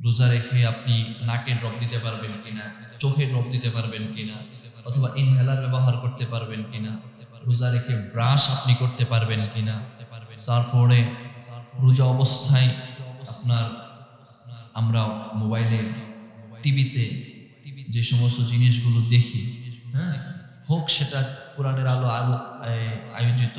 রোজা রেখে আপনি নাকে ড্রপ দিতে পারবেন কিনা, চোখে ড্রপ দিতে পারবেন কিনা, অথবা ইনহেলার ব্যবহার করতে পারবেন কিনা, রোজা রেখে ব্রাশ আপনি করতে পারবেন কিনা, তারপরে রোজা অবস্থায় আপনার আমরা মোবাইলে, টিভিতে যে সমস্ত জিনিসগুলো দেখি, হ্যাঁ, হোক সেটা কোরআনের আলো আয়োজিত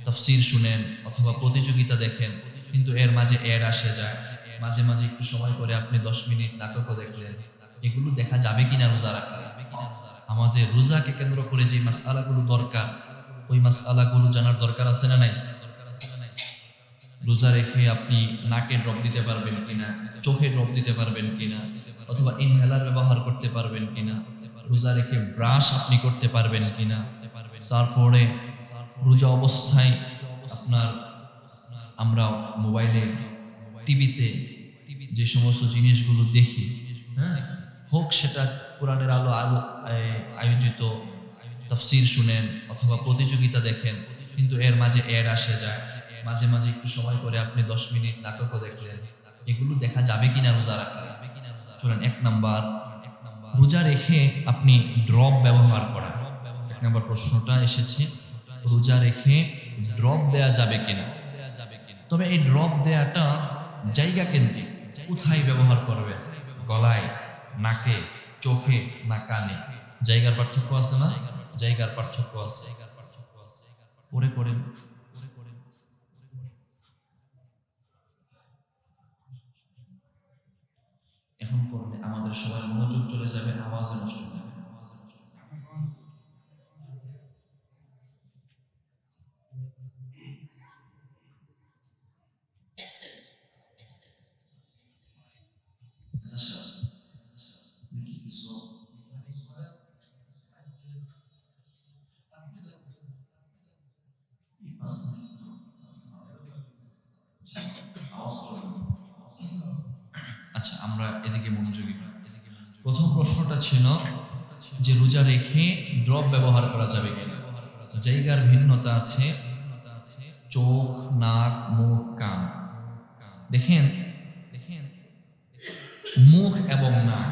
তাফসীর শুনেন অথবা প্রতিযোগিতা দেখেন, কিন্তু এর মাঝে অ্যাড আসে যায়, মাঝে মাঝে একটু সময় করে আপনি 10 মিনিট নাটকও দেখলেন, এগুলো দেখা যাবে কিনা রোজা রাখা? আমাদের রোজাকে কেন্দ্র করে যে মাসআলাগুলো দরকার, ওই মাসআলাগুলো জানার দরকার আছে না নাই? রোজা রেখে আপনি নাকে ড্রপ দিতে পারবেন কিনা, চোখে ড্রপ দিতে পারবেন কিনা, অথবা ইনহেলার ব্যবহার করতে পারবেন কিনা, রোজা রেখে ব্রাশ আপনি করতে পারবেন কিনা, তারপরে রোজা অবস্থায় আপনার আমরা মোবাইলে, টিভিতে যে সমস্ত জিনিসগুলো দেখি, হ্যাঁ, হোক সেটা কোরআনের আলো আয়োজিত তাফসীর শুনেন অথবা প্রতিযোগিতা দেখেন, কিন্তু এর মাঝে অ্যাড আসে যায়, মাঝে মাঝে একটু সময় করে আপনি 10 মিনিট নাটকও দেখলেন, এগুলো দেখা যাবে কিনা রোজা রাখা? চলেন 1 নাম্বার, রোজা রেখে আপনি ড্রপ ব্যবহার করা। 1 নাম্বার প্রশ্নটা এসেছে, রোজা রেখে ড্রপ দেয়া যাবে কিনা? তবে এই ড্রপ দেয়াটা জায়গা কেন্দ্রিক, কোথায় ব্যবহার করবেন? গলায়, নাকে, চোখে না কানে? জায়গার পার্থক্য আছে না? জায়গার পার্থক্য আছে। পরে করেন। এখন করলে আমাদের সবার মনোযোগ চলে যাবে, আওয়াজে নষ্ট হয়ে যাবে। আচ্ছা, আমরা এদিকে মনোযোগী হই। প্রথম প্রশ্নটা ছিল যে রোজা রেখে ড্রপ ব্যবহার করা যাবে কিনা? জায়গার ভিন্নতা আছে, চোখ, নাক, মুখ, কান। দেখেন মুখ এবং নাক,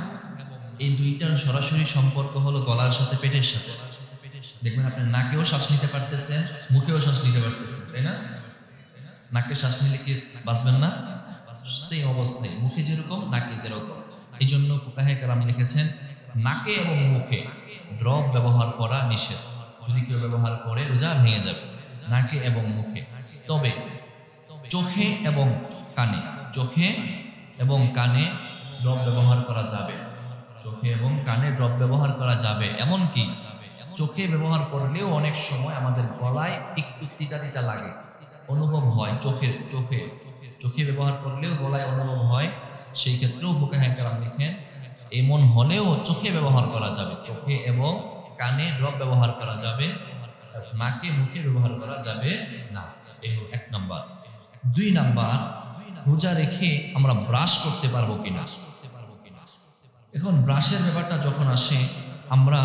এই দুইটার সরাসরি সম্পর্ক হলো গলার সাথে পেটের সাথে। দেখবেন আপনি নাকেও শ্বাস নিতে পারতেছেন, মুখেও শ্বাস নিতে পারতেছেন, তাই না? নাকে শ্বাস নিলে কি বাঁচবেন না? সেই অবস্থায় মুখে যেরকম নাকে যেরকম। এই জন্য ফুকাহে কেরাম লিখেছেন নাকে এবং মুখে ড্রপ ব্যবহার করা নিষেধ। যদি কেউ ব্যবহার করে রোজা ভেঙে যাবে। নাকে এবং মুখে। তবে চোখে এবং কানে, চোখে এবং কানে ড্রপ ব্যবহার করা যাবে। চোখে এবং কানে ড্রপ ব্যবহার করা যাবে। এমনকি চোখে ব্যবহার করলেও অনেক সময় আমাদের গলায় একটু তিতা তিতা লাগে, অনুভব হয়। চোখে ব্যবহার করলেও গলায় অনুভব হয়। সেই ক্ষেত্রেও ফুকাহে কেরাম লিখেন এমন হলেও চোখে ব্যবহার করা যাবে। চোখে এবং কানে ড্রপ ব্যবহার করা যাবে, নাকে মুখে ব্যবহার করা যাবে না। এই হলো 1 নাম্বার। 2 নাম্বার, রোজা রেখে আমরা ব্রাশ করতে পারবো কিনা? এখন ব্রাশের ব্যাপারটা যখন আসে, আমরা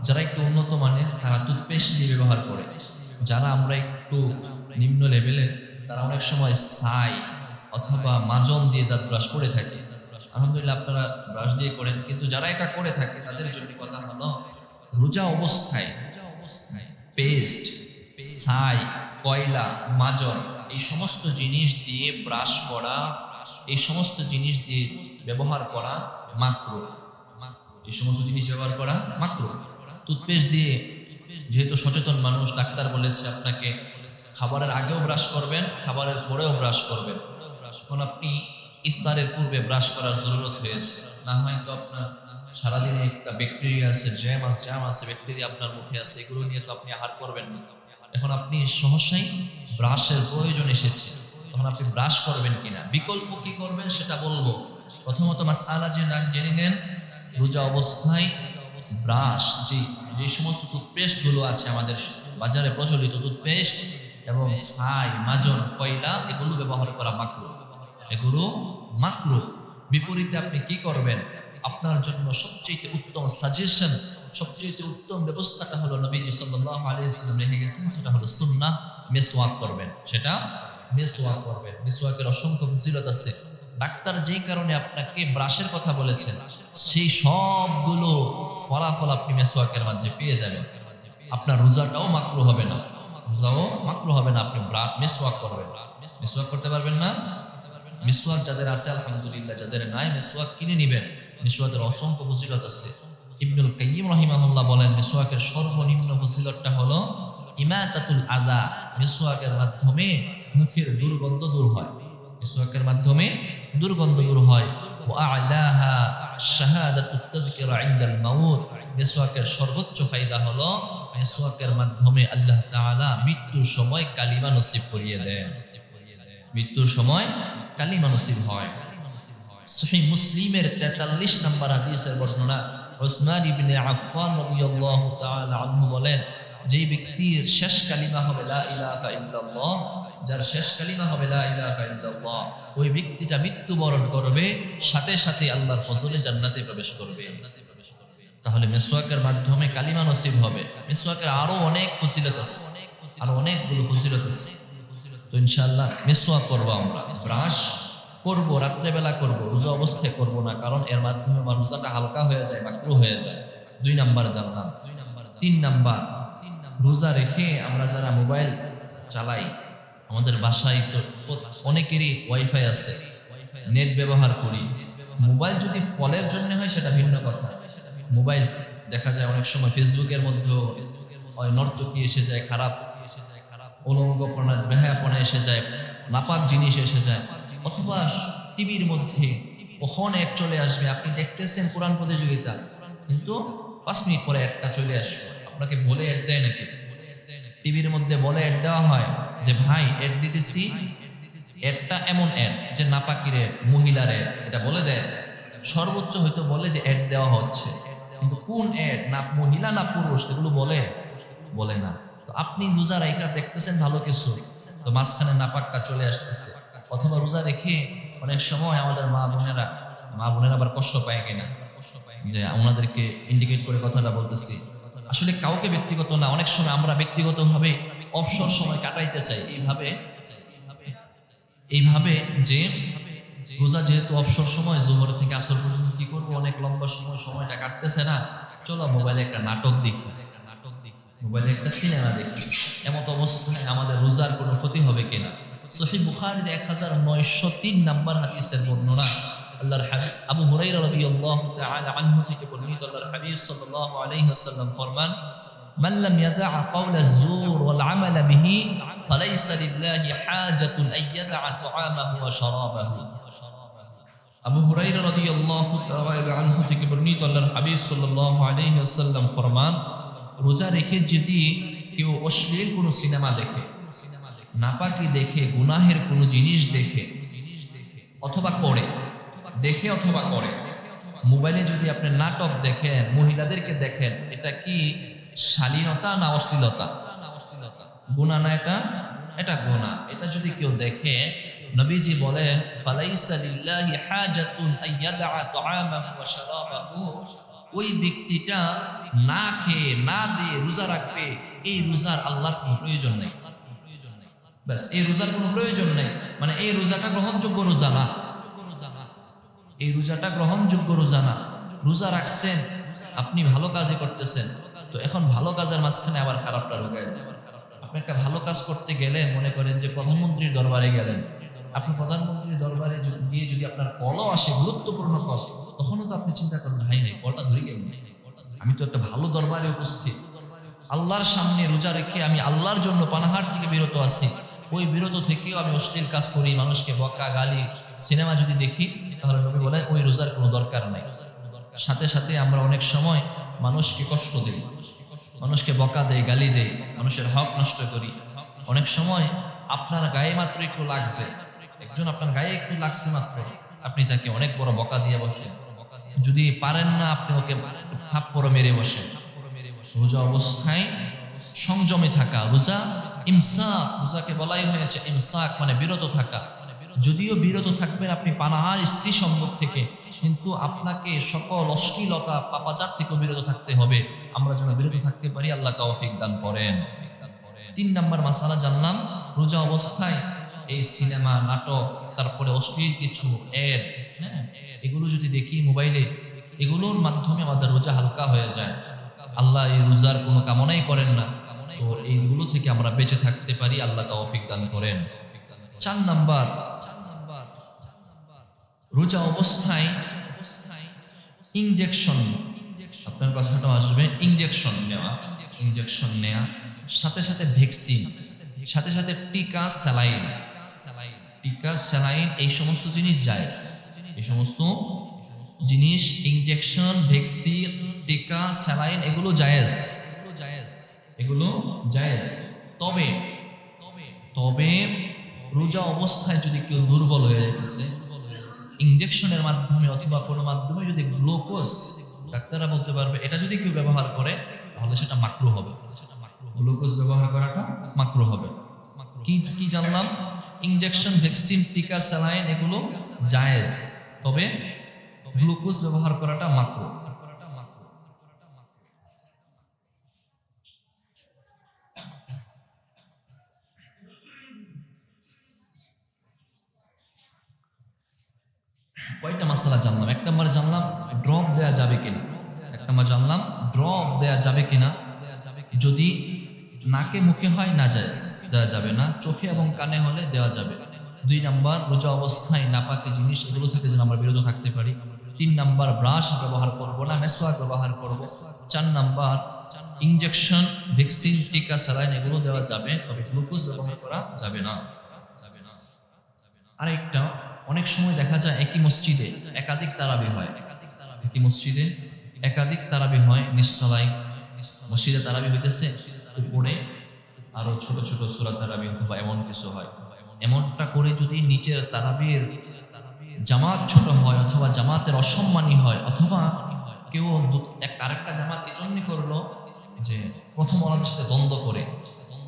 যারা একটু উন্নত মানের তারা টুথপেস্ট দিয়ে ব্যবহার করে, যারা আমরা একটু নিম্ন লেভেলের তারা অনেক সময় ছাই অথবা মাজন দিয়ে দাঁত ব্রাশ করে থাকে। আলহামদুলিল্লাহ আপনারা ব্রাশ দিয়ে করেন, কিন্তু যারা এটা করে থাকে তাদের জন্য কথা হলো রোজা অবস্থায় পেস্ট, ছাই, কয়লা, মাজন এই সমস্ত জিনিস দিয়ে ব্রাশ করা, এই সমস্ত জিনিস দিয়ে ব্যবহার করা মাকরুহ। এই সমস্ত জিনিস ব্যবহার করা মাকরুহ। টুথপেস্ট দিয়ে যেহেতু সচেতন মানুষ, ডাক্তার বলেছে আপনাকে খাবারের আগেও ব্রাশ করবেন, খাবারের পরেও ব্রাশ করবেন। এখন আপনি ইফতারের পূর্বে ব্রাশ করার জরুরত হয়েছে, না হয় তো আপনার সারাদিনে একটা ব্যাকটেরিয়া আছে, জ্যাম আছে, ব্যাকটেরিয়া আপনার মুখে আছে, এগুলো নিয়ে তো আপনি আহার করবেন না। এখন আপনি সহসাই ব্রাশের প্রয়োজন এসেছে, তখন আপনি ব্রাশ করবেন কিনা, বিকল্প কি করবেন সেটা বলবো। প্রথমত মাসআলা জেনে নেন, রোজা অবস্থায় ব্রাশ, যে সমস্ত টুথপেস্ট গুলো আছে আমাদের বাজারে প্রচলিত টুথপেস্ট এবং ছাই, মাজন, কয়লা এগুলো ব্যবহার করা মাকরুহ, এগুলো মাকরুহ। বিপরীতে আপনি কি করবেন? আপনার জন্য সবচেয়ে উত্তম সাজেশন, সবচেয়ে উত্তম ব্যবস্থাটা হলো নবীজি সাল্লাল্লাহু আলাইহি ওয়াসাল্লাম রেখে গেছেন, সেটা হলো সুন্নাহ, মিসওয়াক করবেন। সেটা মিসওয়াক করবেন। মিসওয়াকের অসংখ্য ফজিলত আছে। ডাক্তার যেই কারণে আপনাকে ব্রাশের কথা বলেছেন সেই সবগুলো ফলাফল আপনি মেসওয়াকের মাধ্যমে পেয়ে যাবেন। আপনার রোজাটাও মাকরু হবে না, রোজাও মাকরু হবে না। আপনি মেসওয়াক করবেন, মেসওয়াক করতে পারবেন না? মিসওয়াক যাদের আছে আলহামদুলিল্লাহ, যাদের নাই মিসওয়াক কিনে নেবেন। মিসওয়াকের অসংখ্য ফজিলত আছে। ইবনুল কাইয়্যিম রাহিমাহুল্লাহ বলেন মিসওয়াকের সর্বনিম্ন ফজিলতটা হলো ইমাতাতুল আযা। মিসওয়াকের মাধ্যমে মুখের দুর্গন্ধ দূর হয়, মিসওয়াকের মাধ্যমে দুর্গন্ধ দূর হয়। ওয়া আ'লাহা শাহাদাতুত তাযকিরা ইনদাল মাউত। মিসওয়াকের সর্বোচ্চ ফায়দা হলো মিসওয়াকের মাধ্যমে আল্লাহ তাআলা মৃত্যুর সময় কালিমা নসিব করিয়ে দেন, মৃত্যুর সময় কালিমা নসিব হয়। সহিহ মুসলিমের 43 নম্বর হাদিসের বর্ণনা, উসমান ইবনে আফফান রাদিয়াল্লাহু তাআলা আনহু বলেন, যেই ব্যক্তির শেষ কালিমা হবে লা ইলাহা ইল্লাল্লাহ, যার শেষ কালিমা হবে লা ইলাহা ইল্লাল্লাহ, ওই ব্যক্তিটা মৃত্যুবরণ করবে, সাথে সাথে আল্লাহর ফজলে জান্নাতে প্রবেশ করবে। তাহলে মিসওয়াকের মাধ্যমে কালিমা নসিব হবে। মিসওয়াকের আরো অনেক ফজিলত আছে, আরো অনেকগুলো ফজিলত আছে। তো ইনশাআল্লাহ মিসওয়াক করব, আমরা ব্রাশ করব, রাত্রেবেলা করব, রোজা অবস্থায় করব না, কারণ এর মাধ্যমে আমার রোজাটা হালকা হয়ে যায়, মাকরুহ হয়ে যায়। 2 নাম্বার জানলাম। 3 নাম্বার, রোজা রেখে আমরা যারা মোবাইল চালাই, আমাদের বাসায় তো অনেকেরই ওয়াইফাই আছে, নেট ব্যবহার করি। মোবাইল যদি ফলের জন্য হয় সেটা ভিন্ন কথা। মোবাইল দেখা যায় অনেক সময় ফেসবুকের মধ্যে নর্তকী এসে যায়, খারাপ উলঙ্গপনা বেহায়াপনা এসে যায়, নাপাক জিনিস এসে যায়। অথবা টিভির মধ্যে কখন এক চলে আসবে, আপনি দেখতেছেন কোরআন প্রতিযোগিতা, কিন্তু 5 মিনিট পরে একটা চলে আসবে। আপনাকে বলে অ্যাড দেয় নাকি? টিভির মধ্যে বলে অ্যাড দেওয়া হয় যে ভাই অ্যাড দিতেছি, অ্যাডটা এমন অ্যাড যে নাপাকির অ্যাড, মহিলার অ্যাড, এটা বলে দেয়। সর্বোচ্চ হয়তো বলে যে অ্যাড দেওয়া হচ্ছে, কিন্তু কোন অ্যাড, না মহিলা না পুরুষ, এগুলো বলে না। তো আপনি রোজা রাইখা দেখতেছেন ভালো কিছু, তো মাঝখানে নাপাকটা চলে আসতেছে। অথবা রোজা রেখে অনেক সময় আমাদের মা বোনেরা আবার কষ্ট পায় কিনা, যে ওনাদেরকে ইন্ডিকেট করে কথাটা বলতেছি, আসলে কাউকে ব্যক্তিগত না, অনেক সময় আমরা ব্যক্তিগতভাবে অবসর সময় কাটাইতে চাই এইভাবে যে রোজা যেহেতু অবসর সময়, জোহর থেকে আসর পর্যন্ত কি করবো, অনেক লম্বা সময়টা কাটতেছে না, চলো মোবাইলে একটা নাটক দেখি, মোবাইলে একটা সিনেমা দেখি। এমত অবস্থায় আমাদের রোজার কোনো ক্ষতি হবে কিনা? সহিহ বুখারীর 1903 নম্বর হাদিসের বর্ণনা, আল্লাহর হাবিব আবু হুরায়রা রাদিয়াল্লাহু তাআলা আনহু থেকে বর্ণিত, আল্লাহর হাবিব সাল্লাল্লাহু আলাইহি ওয়াসাল্লাম ফরমান, মান লাম ইয়াদা কাওলা যুর ওয়াল আমালা বিহি ফালাইসা লিল্লাহি হাজাতুন আইয়াদা তুআমাহু ওয়া শারাবাহু। আবু হুরায়রা রাদিয়াল্লাহু তাআলা আনহু থেকে বর্ণিত, আল্লাহর হাবিব সাল্লাল্লাহু আলাইহি ওয়াসাল্লাম ফরমান, রোজা রেখে যদি কেউ অশ্লীল কোনো সিনেমা দেখে, নাপাকি দেখে, গুনাহের কোনো জিনিস দেখে অথবা করে, মোবাইলে যদি আপনি নাটক দেখেন, মহিলাদেরকে দেখেন, এটা কি শালীনতা না অশ্লীলতা? গুনাহ না? এটা গুনাহ। এটা যদি কেউ দেখে, নবীজি বলেন, ফালাইসা লিল্লাহি হাজাতুন আইয়াদা তুআমাহু ওয়া শারাবাহু, ওই ব্যক্তিটা না খেয়ে না দিয়ে রোজা রাখবে, এই রোজার আল্লাহর কোনো প্রয়োজন নেই। ব্যাস, এই রোজার কোনো প্রয়োজন নেই, মানে এই রোজাটা গ্রহণযোগ্য রোজা না, এই রোজাটা গ্রহণযোগ্য রোজা না। রোজা রাখছেন, আপনি ভালো কাজই করতেছেন, তো এখন ভালো কাজের মাঝখানে আবার খারাপটা ঢুকায় দিচ্ছেন। আপনি একটা ভালো কাজ করতে গেলেন, মনে করেন যে প্রধানমন্ত্রীর দরবারে গেলেন, আপনি প্রধানমন্ত্রীর দরবারে গিয়ে যদি আপনার কলও আসে, গুরুত্বপূর্ণ কল, তখনও তো আপনি চিন্তা করেন, হাই কলটা ধরে কেমন, আমি তো একটা ভালো দরবারে উপস্থিত, আল্লাহর সামনে রোজা রেখে আমি আল্লাহর জন্য পানাহার থেকে বিরত আছি, ওই বিরত থেকেও আমি অশ্লীল কাজ করি, মানুষকে বকা গালি, সিনেমা যদি দেখি, তাহলে নবী বলেন ওই রোজার কোনো দরকার নাই। সাথে সাথে আমরা অনেক সময় মানুষকে কষ্ট দেই, মানুষকে বকা দেই, গালি দেই, মানুষের হক নষ্ট করি। অনেক সময় আপনার গায়ে মাত্র একটু লাগছে, একজন আপনার গায়ে একটু লাগছে মাত্র, আপনি তাকে অনেক বড় বকা দিয়ে বসেন, যদি পারেন না আপনি ওকে থাপ্পড় মেরে বসেন। রোজা অবস্থায় সংযমে থাকা, রোজা ইমসাক, রোজাকে বলাই হয়েছে ইমসাক, মানে বিরত থাকা। যদিও বিরত থাকবেন আপনি পানাহার স্ত্রী সম্পর্ক থেকে, কিন্তু আপনাকে সকল অশ্লীলতা পাপাচার থেকেও বিরত থাকতে হবে। আমরা যেন বিরত থাকতে পারি, আল্লাহ তৌফিক দান করেন। 3 নম্বর মাসালা জানলাম, রোজা অবস্থায় এই সিনেমা, নাটক, তারপরে অশ্লীল কিছু এড, হ্যাঁ, এগুলো যদি দেখি মোবাইলে, এগুলোর মাধ্যমে আমাদের রোজা হালকা হয়ে যায়। আল্লাহ এই রোজার কোনো কামনাই করেন না। তো এইগুলো থেকে আমরা বেঁচে থাকতে পারি, আল্লাহ তৌফিক দান করেন। 4 নাম্বার, রোজা অবস্থায় ইনজেকশন, আপনার কথাটা আসবে, ইনজেকশন নেওয়া, সাথে সাথে ভ্যাকসিন, সাথে সাথে টিকা, স্যালাইন, এই সমস্ত জিনিস জায়েজ। এই সমস্ত জিনিস, ইনজেকশন, ভ্যাকসিন, টিকা, স্যালাইন, এগুলো জায়েজ। তবে রোজা অবস্থায় যদি কেউ দুর্বল হয়ে যাইতেছে, ইনজেকশনের মাধ্যমে অথবা কোনো মাধ্যমে যদি গ্লুকোজ, ডাক্তাররা বলতে পারবে এটা যদি কেউ ব্যবহার করে তাহলে সেটা মাকরুহ হবে। গ্লুকোজ ব্যবহার করাটা মাকরুহ হবে। কি জানলাম? ইনজেকশন, ভ্যাকসিন, টিকা, স্যালাইন এগুলো জায়েজ, তবে গ্লুকোজ ব্যবহার করাটা মাকরুহ। কয়টা মাসালা জানলাম? 1 নম্বরে জানলাম ড্রপ দেয়া যাবে কিনা। যদি নাকে মুখে হয় নাজায়েজ, দেওয়া যাবে না। চোখে এবং কানে হলে দেওয়া যাবে। 2 নাম্বার, রোজা অবস্থায় নাপাকি জিনিস এগুলো থেকে যেন আমরা বিরত থাকতে পারি। 3 নাম্বার, ব্রাশ ব্যবহার করব না, মেসওয়াক ব্যবহার করব। 4 নাম্বার, ইনজেকশন, ভ্যাকসিন, টিকা, স্যালাইন এগুলো দেওয়া যাবে, তবে গ্লুকোজ ব্যবহার করা যাবে না। আরেকটা, অনেক সময় দেখা যায় একই মসজিদে একাধিক তারাবি হয়, নিচতলায় মসজিদে তারাবি হইতেছে, উপরে আরো ছোট ছোট সূরা তারাবি অথবা এমন কিছু হয়। এমনটা করে যদি নিচের তারাবির জামাত ছোট হয় অথবা জামাতের অসম্মানী হয়, অথবা কেউ আরেকটা জামাত এজন্য করলো যে প্রথম ওলাদের সাথে দ্বন্দ্ব করে,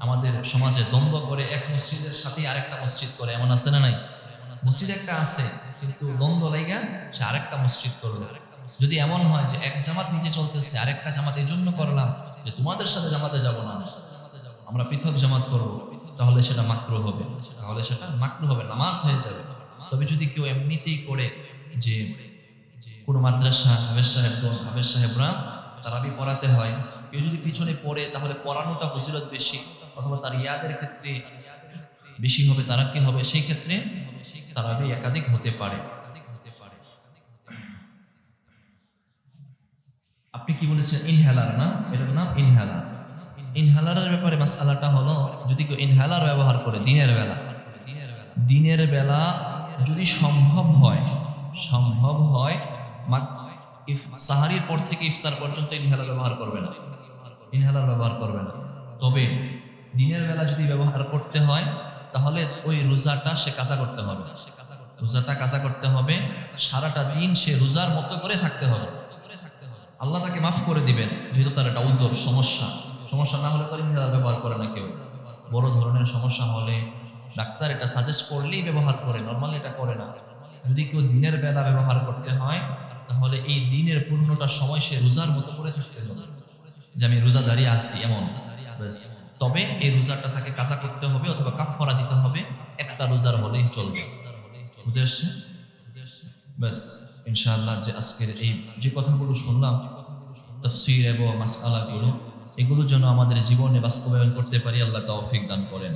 আমাদের সমাজে দ্বন্দ্ব করে, এক মসজিদের সাথে আরেকটা মসজিদ করে, এমন আছে না নাই? মসজিদ একটা আছে কিন্তু দ্বন্দ্ব লাইগা সে আরেকটা মসজিদ করলো। যদি এমন হয় যে এক জামাত নিচে চলতেছে, আরেকটা জামাত এই জন্য করলাম যে তোমাদের সাথে জামাতে যাব না, আমরা পৃথক জামাত করব, তাহলে সেটা মাকরুহ হবে, নামাজ হয়ে যাবে। তবে যদি কেউ এমনিতেই করে যে কোনো মাদ্রাসা হাফেজ সাহেবরা তারাবি পড়াতে হয়, কেউ যদি পিছনে পড়ে তাহলে পড়ানোটা ফজিলত বেশি, অথবা তার ইয়াদের ক্ষেত্রে বেশি হবে, তারা কি হবে, সেই ক্ষেত্রে তারাবি একাধিক হতে পারে। আপনি কি বলেছেন? ইনহেলার না, এটার নাম ইনহেলারের ব্যাপারে মাসআলাটা হলো, যদি কেউ ইনহেলার ব্যবহার করে দিনের বেলা যদি সম্ভব হয় সাহারির পর থেকে ইফতার পর্যন্ত ইনহেলার ব্যবহার করবে না। তবে দিনের বেলা যদি ব্যবহার করতে হয় তাহলে ওই রোজাটা সে কাজা করতে হবে, সারাটা দিন সে রোজার মতো করে থাকতে হবে। আল্লাহ তাকে মাফ করে দিবেন, যেহেতু তার একটা উজর, সমস্যা না হলে তো ইনহেলার ব্যবহার করে না কেউ। বড় ধরনের সমস্যা হলে ডাক্তার এটা সাজেস্ট করলেই ব্যবহার করে, নর্মালি এটা করে না। যদি কেউ দিনের বেলা ব্যবহার করতে হয় তাহলে এই দিনের পূর্ণটা সময় সে রোজার মতো করে থাকতে হবে, যে আমি রোজা দাঁড়িয়ে আসছি এমন। তবে এই রোজাটা তাকে কাজা করতে হবে অথবা কাফারা দিতে হবে, একটা রোজার হলেই চলবে। বুঝে আসছে? ব্যাস, ইনশাআল্লাহ যে আজকের এই যে কথাগুলো শুনলাম, তাফসীর এবং মাসআলাগুলো, এগুলো যেন আমাদের জীবনে বাস্তবায়ন করতে পারি, আল্লাহ তৌফিক দান করেন।